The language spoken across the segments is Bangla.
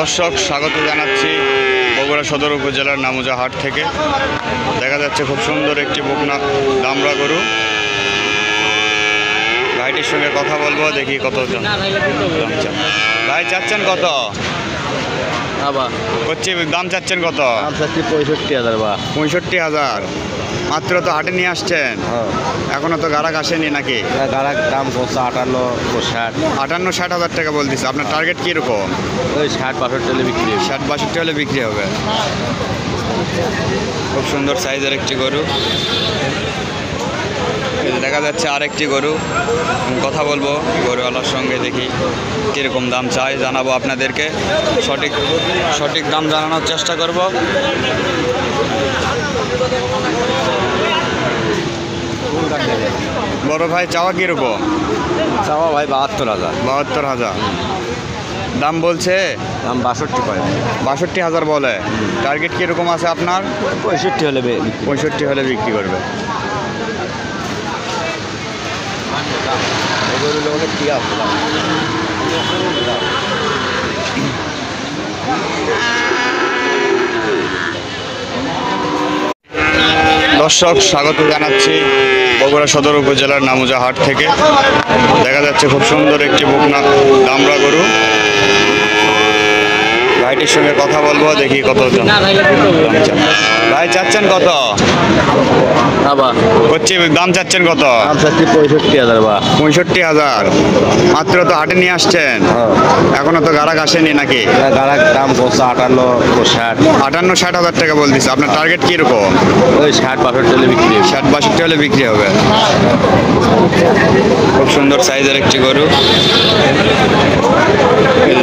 দর্শক স্বাগত জানাচ্ছি বগুড়া সদর উপজেলার নামুজা হাট থেকে। দেখা যাচ্ছে খুব সুন্দর একটি বকনা দামড়া গরু। ভাইটির সঙ্গে কথা বলবো, দেখি কত দাম চান। ভাই চাচ্ছেন কত? হচ্ছে দাম চাচ্ছেন কত? 65,000 বা 65,000। মাত্র তো হাটে নিয়ে আসছেন, এখনো তো গারাক আসেনি নাকি? গাড়ার দাম করছে 58-60 হাজার টাকা বলতেছে। আপনার টার্গেট কীরকম? ওই 60-62 হলে বিক্রি 60-62 হলে বিক্রি হবে। খুব সুন্দর সাইজের একটি গরু। দেখা যাচ্ছে আরেকটি গরু, কথা বলবো গরুওয়ালার সঙ্গে, দেখি কীরকম দাম চাই, জানাবো আপনাদেরকে। সঠিক দাম জানানোর চেষ্টা করব। বড় ভাই চাওয়া কীরকম? চাওয়া ভাই 72,000। 72,000 দাম বলছে? দাম 62,000 বলে। টার্গেট কীরকম আছে আপনার? 65 হলে 65 হলে বিক্রি করবে। দর্শক স্বাগত জানাচ্ছি বগুড়া সদর উপজেলার নামুজা হাট থেকে। দেখা যাচ্ছে খুব সুন্দর একটি বকনা দামড়া গরু। ভাইটির সঙ্গে কথা বলবো, দেখি কত দাম চান। ভাই চাচ্ছেন কত? হচ্ছে দাম চাচ্ছেন কত? 65,000 বা 65,000। মাত্র তো হাটে নিয়ে আসছেন, এখনো তো গারাক আসেনি নাকি? গাড়ার দাম করছে 58-60 হাজার টাকা বলতেছে। আপনার টার্গেট কীরকম? ওই 60-62 হলে বিক্রি 60-62 হলে বিক্রি হবে। খুব সুন্দর সাইজের একটি গরু।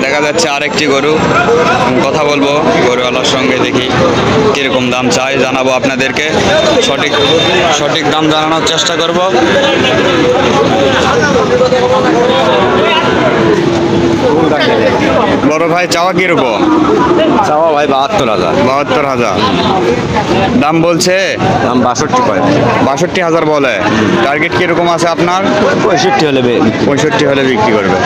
দেখা যাচ্ছে আরেকটি গরু, কথা বলবো গরুওয়ালার সঙ্গে, দেখি কীরকম দাম চাই, জানাবো আপনাদেরকে। সঠিক দাম জানানোর চেষ্টা করব। বড় ভাই চাওয়া কীরকম? চাওয়া ভাই 72,000। 72,000 দাম বলছে? দাম 62,000 বলে। টার্গেট কীরকম আছে আপনার? 65 হলে 65 হলে বিক্রি করবে।